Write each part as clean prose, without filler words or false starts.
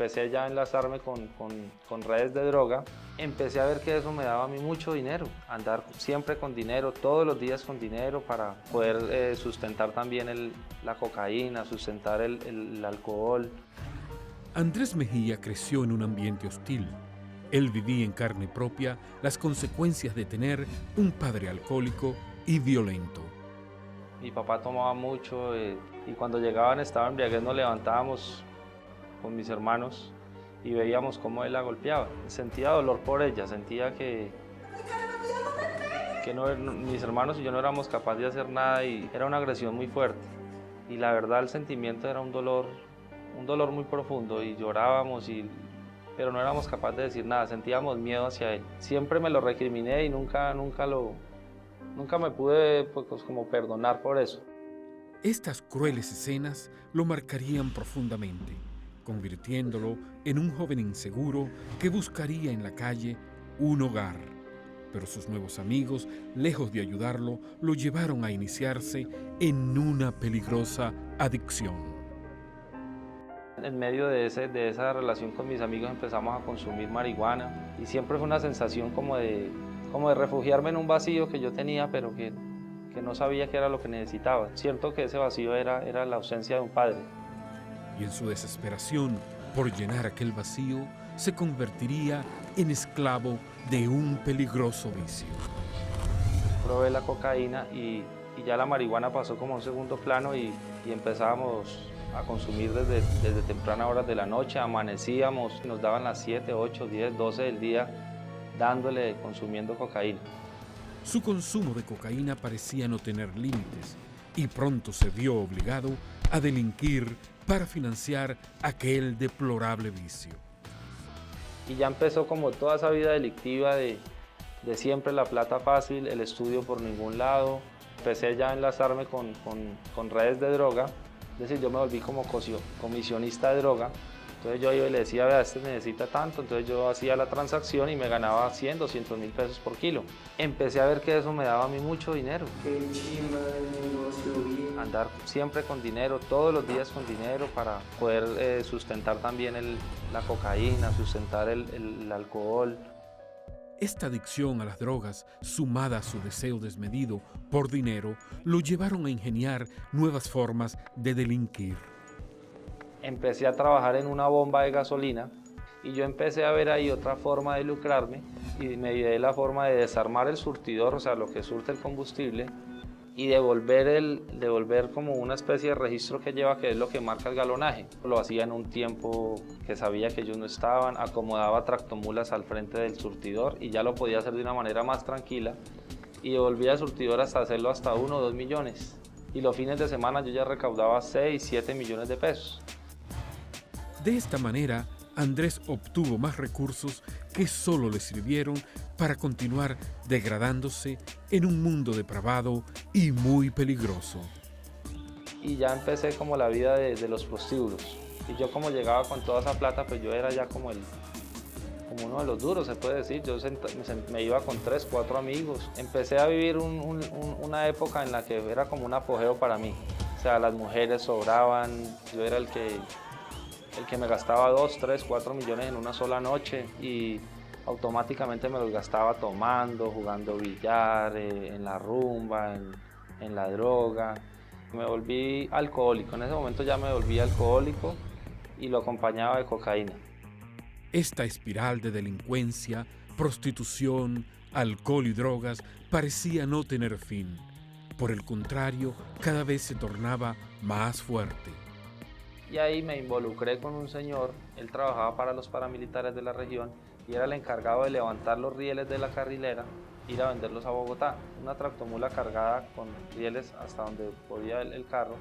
empecé ya a enlazarme con redes de droga, empecé a ver que eso me daba a mí mucho dinero, andar siempre con dinero, todos los días con dinero para poder sustentar también la cocaína, sustentar el alcohol. Andrés Mejía creció en un ambiente hostil. Él vivía en carne propia las consecuencias de tener un padre alcohólico y violento. Mi papá tomaba mucho y cuando llegaban estaba embriaguez, nos levantábamos con mis hermanos y veíamos cómo él la golpeaba. Sentía dolor por ella, sentía que mis hermanos y yo no éramos capaces de hacer nada y era una agresión muy fuerte. Y la verdad el sentimiento era un dolor muy profundo y llorábamos, pero no éramos capaces de decir nada, sentíamos miedo hacia él. Siempre me lo recriminé y nunca me pude pues, como perdonar por eso. Estas crueles escenas lo marcarían profundamente, convirtiéndolo en un joven inseguro que buscaría en la calle un hogar. Pero sus nuevos amigos, lejos de ayudarlo, lo llevaron a iniciarse en una peligrosa adicción. En medio de esa relación con mis amigos empezamos a consumir marihuana y siempre fue una sensación como de refugiarme en un vacío que yo tenía, pero que no sabía qué era lo que necesitaba. Siento que ese vacío era la ausencia de un padre. Y en su desesperación por llenar aquel vacío, se convertiría en esclavo de un peligroso vicio. Probé la cocaína y ya la marihuana pasó como a un segundo plano y empezábamos a consumir desde tempranas horas de la noche, amanecíamos, nos daban las 7, 8, 10, 12 del día dándole, consumiendo cocaína. Su consumo de cocaína parecía no tener límites y pronto se vio obligado a delinquir para financiar aquel deplorable vicio. Y ya empezó como toda esa vida delictiva de siempre la plata fácil, el estudio por ningún lado. Empecé ya a enlazarme con redes de droga, es decir, yo me volví como comisionista de droga. Entonces yo iba y le decía, vea, este necesita tanto, entonces yo hacía la transacción y me ganaba 100, 200 mil pesos por kilo. Empecé a ver que eso me daba a mí mucho dinero. Qué chimba el negocio, bien. Andar siempre con dinero, todos los días con dinero para poder sustentar también la cocaína, sustentar el alcohol. Esta adicción a las drogas, sumada a su deseo desmedido por dinero, lo llevaron a ingeniar nuevas formas de delinquir. Empecé a trabajar en una bomba de gasolina y yo empecé a ver ahí otra forma de lucrarme y me di la forma de desarmar el surtidor, o sea, lo que surte el combustible, y devolver como una especie de registro que lleva, que es lo que marca el galonaje. Lo hacía en un tiempo que sabía que ellos no estaban, acomodaba tractomulas al frente del surtidor y ya lo podía hacer de una manera más tranquila y devolvía el surtidor hasta hacerlo hasta 1 o 2 millones. Y los fines de semana yo ya recaudaba 6, 7 millones de pesos. De esta manera, Andrés obtuvo más recursos que solo le sirvieron para continuar degradándose en un mundo depravado y muy peligroso. Y ya empecé como la vida de los prostíbulos. Y yo como llegaba con toda esa plata, pues yo era ya como uno de los duros, se puede decir. Yo me iba con 3, 4 amigos. Empecé a vivir una época en la que era como un apogeo para mí. O sea, las mujeres sobraban, yo era el que me gastaba 2, 3, 4 millones en una sola noche y automáticamente me los gastaba tomando, jugando billar, en la rumba, en la droga. Me volví alcohólico, en ese momento ya me volví alcohólico y lo acompañaba de cocaína. Esta espiral de delincuencia, prostitución, alcohol y drogas parecía no tener fin. Por el contrario, cada vez se tornaba más fuerte. Y ahí me involucré con un señor, él trabajaba para los paramilitares de la región y era el encargado de levantar los rieles de la carrilera, ir a venderlos a Bogotá. Una tractomula cargada con rieles hasta donde podía el carro,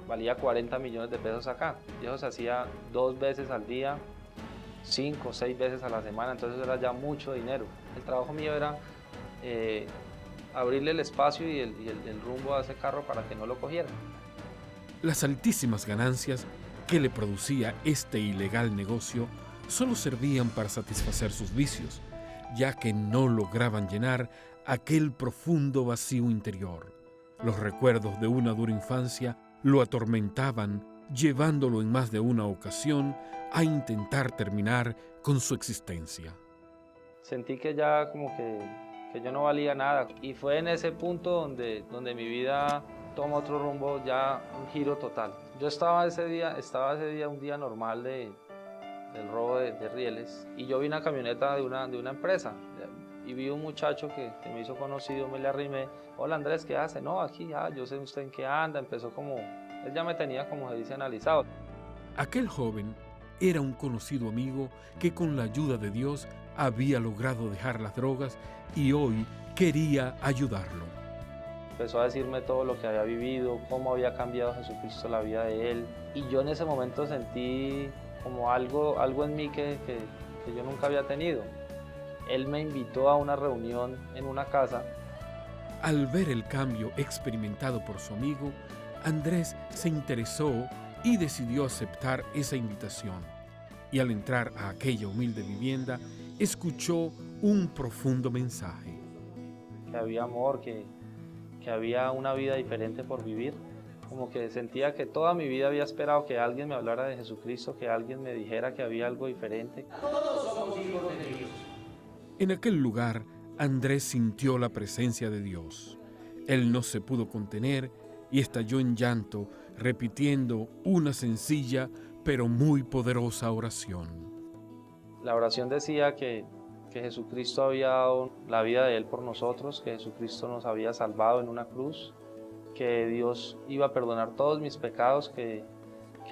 valía 40 millones de pesos acá. Y eso se hacía 2 veces al día, 5 o 6 veces a la semana, entonces era ya mucho dinero. El trabajo mío era abrirle el espacio y el rumbo a ese carro para que no lo cogieran. Las altísimas ganancias que le producía este ilegal negocio solo servían para satisfacer sus vicios, ya que no lograban llenar aquel profundo vacío interior. Los recuerdos de una dura infancia lo atormentaban llevándolo en más de una ocasión a intentar terminar con su existencia. Sentí que ya como que yo no valía nada, y fue en ese punto donde mi vida toma otro rumbo, ya un giro total. Yo estaba ese día un día normal del robo de rieles, y yo vi una camioneta de una empresa y vi un muchacho que me hizo conocido, me le arrimé. Hola Andrés, ¿qué hace? No, aquí, yo sé usted en qué anda. Empezó como, él ya me tenía, como se dice, analizado. Aquel joven era un conocido amigo que con la ayuda de Dios había logrado dejar las drogas y hoy quería ayudarlo. Empezó a decirme todo lo que había vivido, cómo había cambiado Jesucristo la vida de él. Y yo en ese momento sentí como algo en mí que yo nunca había tenido. Él me invitó a una reunión en una casa. Al ver el cambio experimentado por su amigo, Andrés se interesó y decidió aceptar esa invitación. Y al entrar a aquella humilde vivienda, escuchó un profundo mensaje. Que había amor, que había una vida diferente por vivir. Como que sentía que toda mi vida había esperado que alguien me hablara de Jesucristo, que alguien me dijera que había algo diferente. Todos somos hijos de Dios. En aquel lugar, Andrés sintió la presencia de Dios. Él no se pudo contener y estalló en llanto, repitiendo una sencilla pero muy poderosa oración. La oración decía que Jesucristo había dado la vida de Él por nosotros, que Jesucristo nos había salvado en una cruz, que Dios iba a perdonar todos mis pecados, que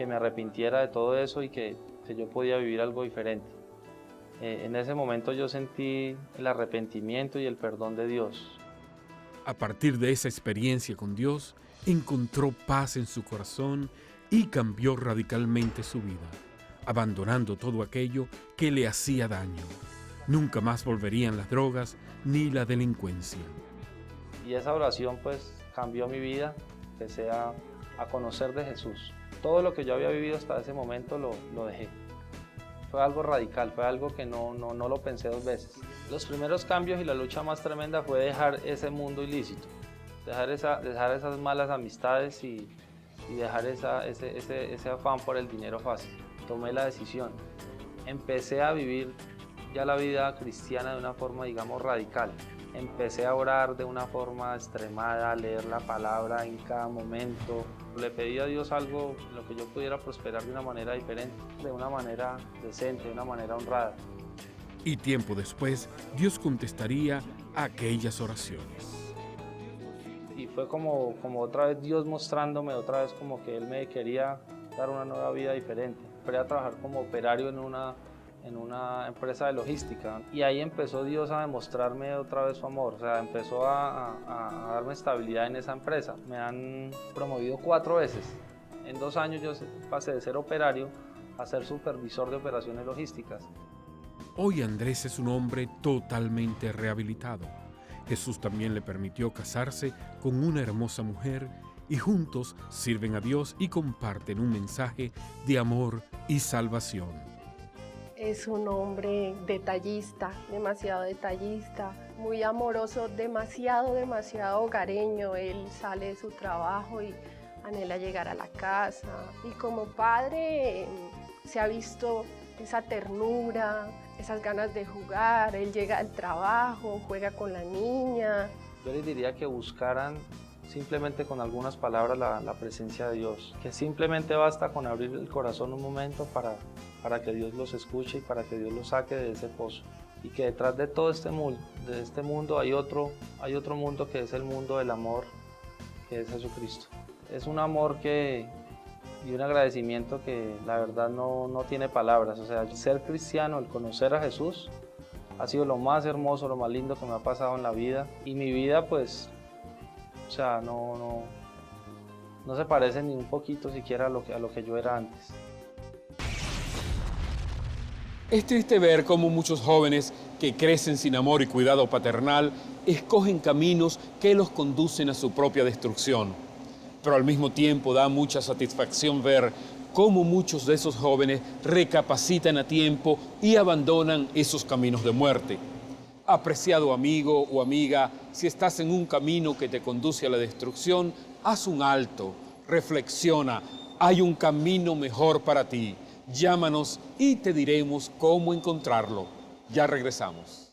me arrepintiera de todo eso y que yo podía vivir algo diferente. En ese momento yo sentí el arrepentimiento y el perdón de Dios. A partir de esa experiencia con Dios, encontró paz en su corazón y cambió radicalmente su vida, abandonando todo aquello que le hacía daño. Nunca más volverían las drogas ni la delincuencia. Y esa oración pues cambió mi vida, empecé a conocer de Jesús. Todo lo que yo había vivido hasta ese momento lo dejé. Fue algo radical, fue algo que no lo pensé dos veces. Los primeros cambios y la lucha más tremenda fue dejar ese mundo ilícito, dejar esas malas amistades y dejar ese afán por el dinero fácil. Tomé la decisión, empecé a vivir ya la vida cristiana de una forma, digamos, radical. Empecé a orar de una forma extremada, a leer la palabra en cada momento. Le pedí a Dios algo en lo que yo pudiera prosperar de una manera diferente, de una manera decente, de una manera honrada. Y tiempo después, Dios contestaría aquellas oraciones. Y fue como otra vez Dios mostrándome, otra vez como que Él me quería dar una nueva vida diferente. Empecé a trabajar como operario en una empresa de logística, y ahí empezó Dios a demostrarme otra vez su amor. O sea, empezó a darme estabilidad en esa empresa. Me han promovido 4 veces. En 2 años yo pasé de ser operario a ser supervisor de operaciones logísticas. Hoy Andrés es un hombre totalmente rehabilitado. Jesús también le permitió casarse con una hermosa mujer y juntos sirven a Dios y comparten un mensaje de amor y salvación. Es un hombre detallista, demasiado detallista, muy amoroso, demasiado hogareño. Él sale de su trabajo y anhela llegar a la casa. Y como padre se ha visto esa ternura, esas ganas de jugar. Él llega al trabajo, juega con la niña. Yo les diría que buscaran simplemente con algunas palabras la presencia de Dios, que simplemente basta con abrir el corazón un momento para que Dios los escuche y para que Dios los saque de ese pozo, y que detrás de todo este mundo hay otro mundo, que es el mundo del amor, que es Jesucristo. Es un amor y un agradecimiento que la verdad no tiene palabras. O sea, el ser cristiano, el conocer a Jesús, ha sido lo más hermoso, lo más lindo que me ha pasado en la vida, y mi vida pues, o sea, no se parece ni un poquito siquiera a lo que yo era antes. Es triste ver cómo muchos jóvenes que crecen sin amor y cuidado paternal escogen caminos que los conducen a su propia destrucción. Pero al mismo tiempo da mucha satisfacción ver cómo muchos de esos jóvenes recapacitan a tiempo y abandonan esos caminos de muerte. Apreciado amigo o amiga, si estás en un camino que te conduce a la destrucción, haz un alto, reflexiona, Hay un camino mejor para ti. Llámanos y te diremos cómo encontrarlo. Ya regresamos.